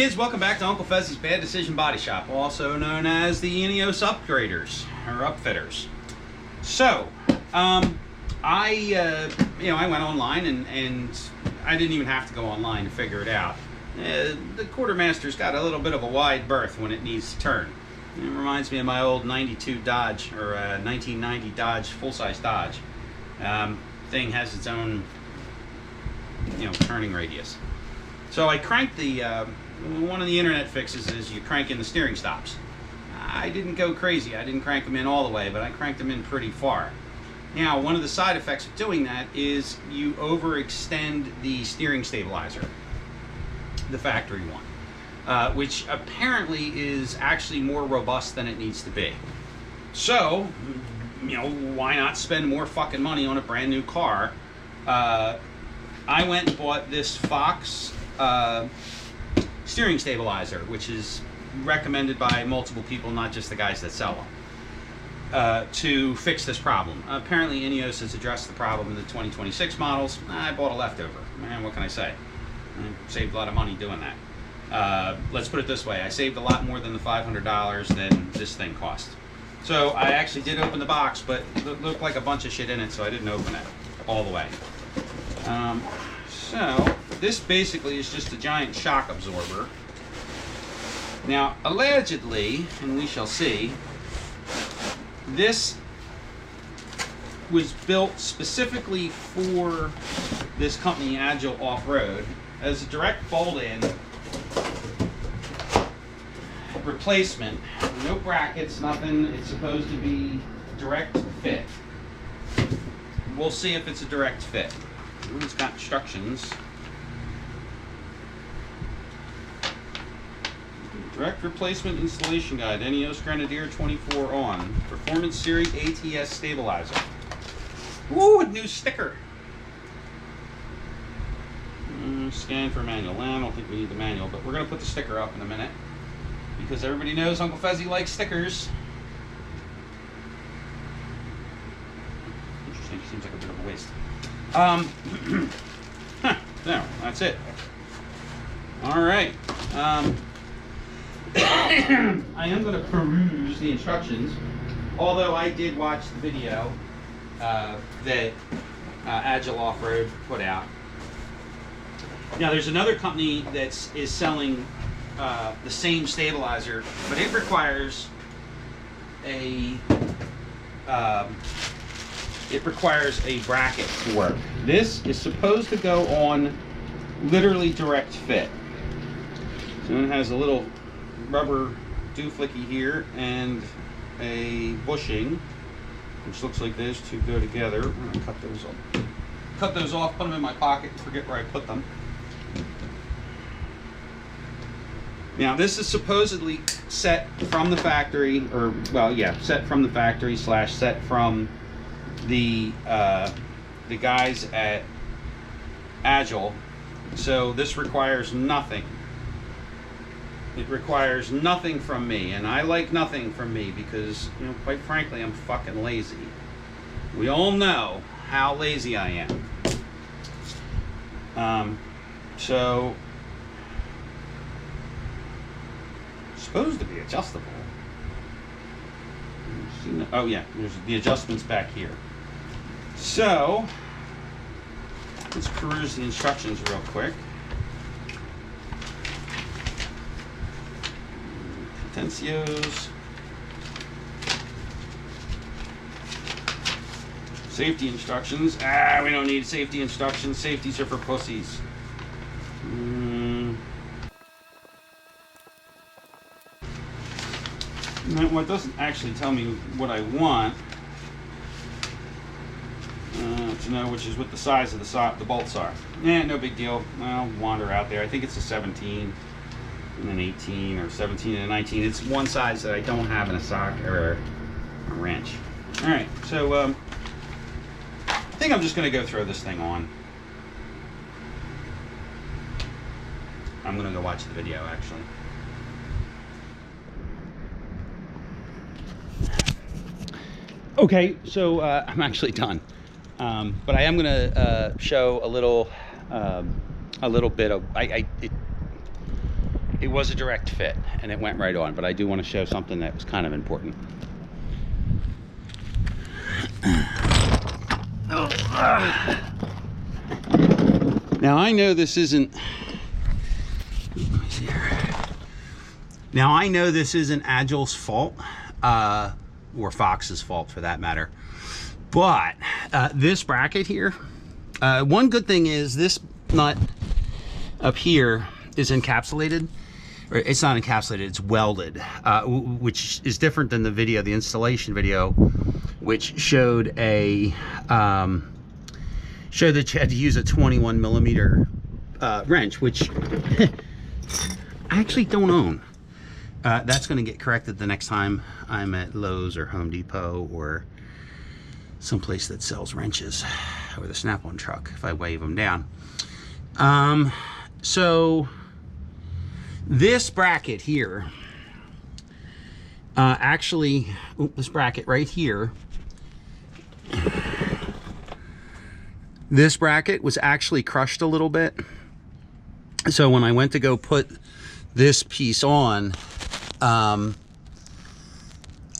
kids, welcome back to Uncle Fezzi's Bad Decision Body Shop, also known as the INEOS Upgraders, or Upfitters. So, I went online and I didn't even have to go online to figure it out. The Quartermaster's got a little bit of a wide berth when it needs to turn. It reminds me of my old 92 Dodge, or 1990 Dodge, full-size Dodge. Thing has its own, turning radius. So I cranked the, one of the internet fixes is you crank in the steering stops. I didn't go crazy. I didn't crank them in all the way, but I cranked them in pretty far. Now, one of the side effects of doing that is you overextend the steering stabilizer, the factory one, which apparently is actually more robust than it needs to be. So, why not spend more fucking money on a brand new car? I went and bought this Fox steering stabilizer, which is recommended by multiple people, not just the guys that sell them, to fix this problem. Apparently INEOS has addressed the problem in the 2026 models. I bought a leftover. Man, what can I say? I saved a lot of money doing that. Let's put it this way. I saved a lot more than the $500 than this thing cost. So I actually did open the box, but it looked like a bunch of shit in it, so I didn't open it all the way. So this basically is just a giant shock absorber. Now, allegedly, and we shall see, this was built specifically for this company, Agile Off-Road, as a direct fold-in replacement. No brackets, nothing. It's supposed to be direct fit. We'll see if it's a direct fit. It's got instructions. Direct replacement installation guide, INEOS Grenadier 24 on. Performance Series ATS stabilizer. Ooh, a new sticker. Scan for manual. I don't think we need the manual, but we're going to put the sticker up in a minute because everybody knows Uncle Fezzi likes stickers. Interesting. Seems like a bit of a waste. There, that's it. All right. I am going to peruse the instructions, although I did watch the video that Agile Off-Road put out. Now, there's another company that is selling the same stabilizer, but it requires a bracket to work. This is supposed to go on literally direct fit. So it has a little rubber dooflicky here and a bushing, which looks like those two go together. I'm gonna cut those off, put them in my pocket, and forget where I put them. Now, this is supposedly set from the factory, or set from the factory / set from the guys at Agile. So this requires nothing. It requires nothing from me, and I like nothing from me because, quite frankly, I'm fucking lazy. We all know how lazy I am. So, it's supposed to be adjustable. Oh yeah, there's the adjustments back here. So, let's peruse the instructions real quick. Tensios. Safety instructions. We don't need safety instructions. Safeties are for pussies. Well, it doesn't actually tell me what I want. To know which is what the size of the bolts are. No big deal. I'll wander out there. I think it's a 17 and an 18, or 17 and a 19. It's one size that I don't have in a socket or a wrench. All right, so I think I'm just going to go throw this thing on. I'm going to go watch the video, actually. Okay, so I'm actually done. But I am going to show a little bit of it was a direct fit and it went right on, but I do want to show something that was kind of important. Now I know this isn't, now I know this isn't Agile's fault, or Fox's fault for that matter, but this bracket here, one good thing is this nut up here is encapsulated, or it's not encapsulated, it's welded, which is different than the video, the installation video, which showed a showed that you had to use a 21 millimeter wrench, which I actually don't own. That's going to get corrected the next time I'm at Lowe's or Home Depot or someplace that sells wrenches, or the Snap-on truck if I wave them down. So this bracket here, actually, this bracket right here, this bracket was actually crushed a little bit. So when I went to go put this piece on, when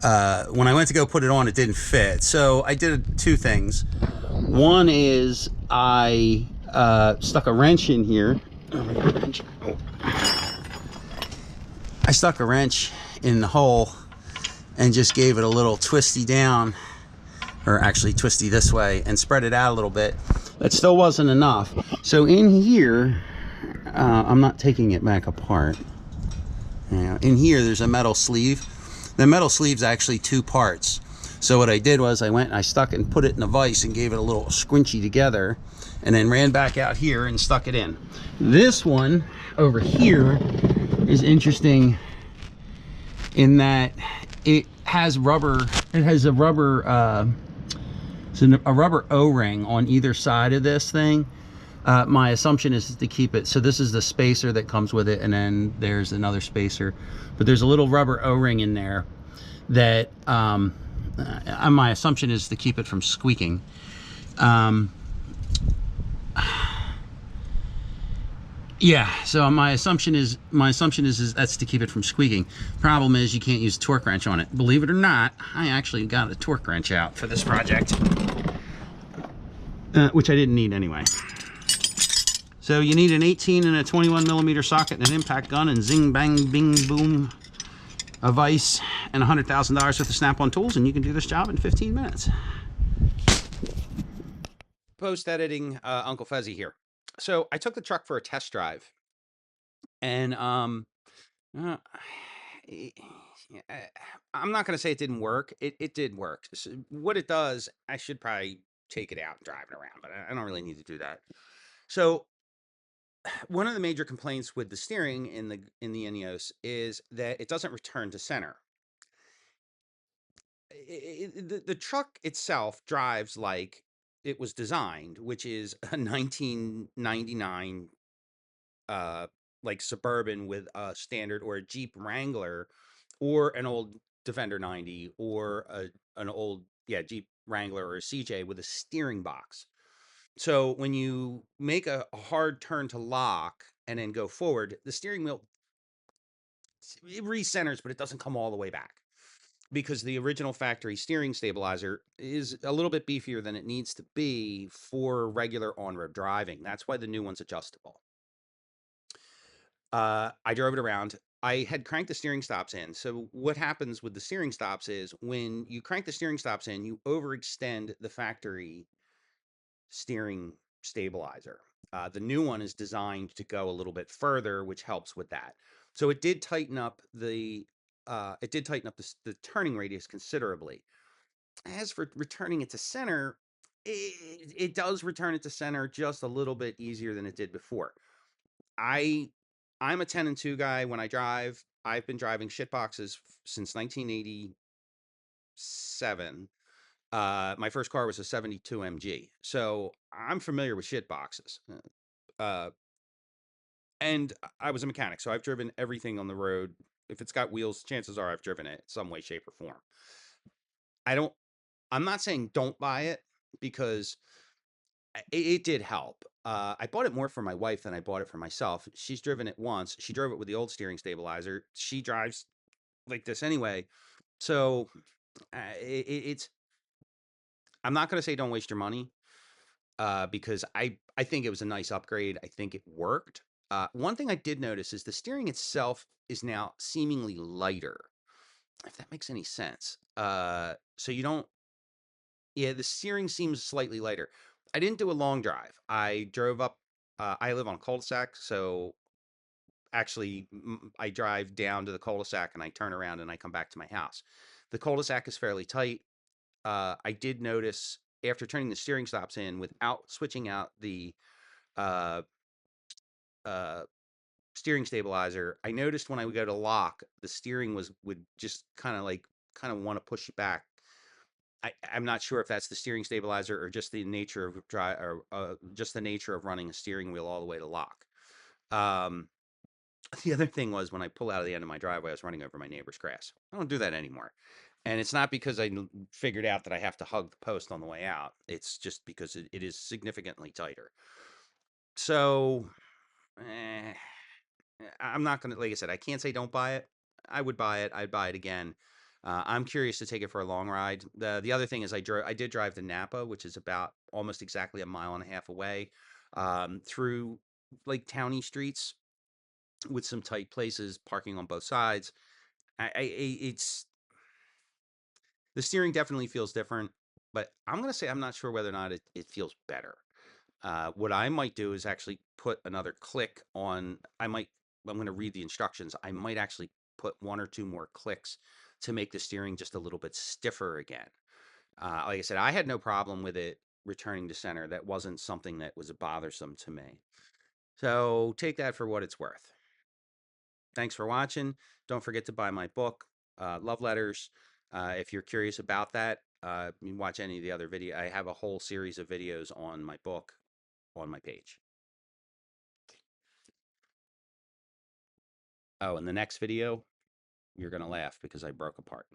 I went to go put it on, it didn't fit. So I did two things. One is I stuck a wrench in here. I stuck a wrench in the hole and just gave it a little twisty down, or actually twisty this way, and spread it out a little bit. That still wasn't enough. So in here, I'm not taking it back apart. In here, there's a metal sleeve. The metal sleeve's actually two parts. So what I did was I went and I stuck it and put it in a vise and gave it a little squinchy together, and then ran back out here and stuck it in. This one over here is interesting in that it has rubber, it has a rubber O-ring on either side of this thing. My assumption is to keep it, so this is the spacer that comes with it, and then there's another spacer, but there's a little rubber O-ring in there that my assumption is to keep it from squeaking. Yeah, so my assumption is that's to keep it from squeaking. Problem is you can't use a torque wrench on it. Believe it or not, I actually got a torque wrench out for this project, which I didn't need anyway. So you need an 18 and a 21 millimeter socket and an impact gun and zing bang bing boom, a vise, and $100,000 worth of Snap-on tools, and you can do this job in 15 minutes. Post-editing Uncle Fezzy here. So I took the truck for a test drive, and I'm not going to say it didn't work. It did work. So what it does, I should probably take it out and drive it around, but I don't really need to do that. So one of the major complaints with the steering in the INEOS is that it doesn't return to center. The truck itself drives like it was designed, which is a 1999 like Suburban with a standard, or a Jeep Wrangler, or an old Defender 90, or an old Jeep Wrangler or a CJ with a steering box. So when you make a hard turn to lock and then go forward, the steering wheel, it recenters, but it doesn't come all the way back, because the original factory steering stabilizer is a little bit beefier than it needs to be for regular on-road driving. That's why the new one's adjustable. I drove it around. I had cranked the steering stops in. So what happens with the steering stops is when you crank the steering stops in, you overextend the factory steering stabilizer. The new one is designed to go a little bit further, which helps with that. So it did tighten up the turning radius considerably. As for returning it to center, it does return it to center just a little bit easier than it did before. I'm a 10 and 2 guy when I drive. I've been driving shit boxes since 1987. My first car was a 72 MG, so I'm familiar with shit boxes. And I was a mechanic, so I've driven everything on the road. If it's got wheels, chances are I've driven it some way, shape, or form. I'm not saying don't buy it, because it did help. I bought it more for my wife than I bought it for myself. She's driven it once. She drove it with the old steering stabilizer. She drives like this anyway. So it's. I'm not going to say don't waste your money because I think it was a nice upgrade. I think it worked. One thing I did notice is the steering itself is now seemingly lighter, if that makes any sense. So you don't. Yeah, the steering seems slightly lighter. I didn't do a long drive. I drove up. I live on a cul-de-sac, so actually I drive down to the cul-de-sac and I turn around and I come back to my house. The cul-de-sac is fairly tight. I did notice after turning the steering stops in without switching out the uh, uh, steering stabilizer, I noticed when I would go to lock, the steering would just kind of want to push it back. I'm not sure if that's the steering stabilizer or just the nature of drive or just the nature of running a steering wheel all the way to lock. Um, the other thing was when I pull out of the end of my driveway, I was running over my neighbor's grass. I don't do that anymore. And it's not because I figured out that I have to hug the post on the way out. It's just because it is significantly tighter. So, eh, I'm not going to, like I said, I can't say don't buy it. I would buy it. I'd buy it again. I'm curious to take it for a long ride. The other thing is I did drive to Napa, which is about almost exactly a mile and a half away, through like towny streets with some tight places, parking on both sides. It's the steering definitely feels different, but I'm gonna say I'm not sure whether or not it feels better. What I might do is actually put another click on. I'm gonna read the instructions. I might actually put one or two more clicks to make the steering just a little bit stiffer again. Like I said, I had no problem with it returning to center. That wasn't something that was bothersome to me. So take that for what it's worth. Thanks for watching. Don't forget to buy my book, Love Letters. If you're curious about that, you can watch any of the other video. I have a whole series of videos on my book on my page. Oh, in the next video, you're going to laugh because I broke a part.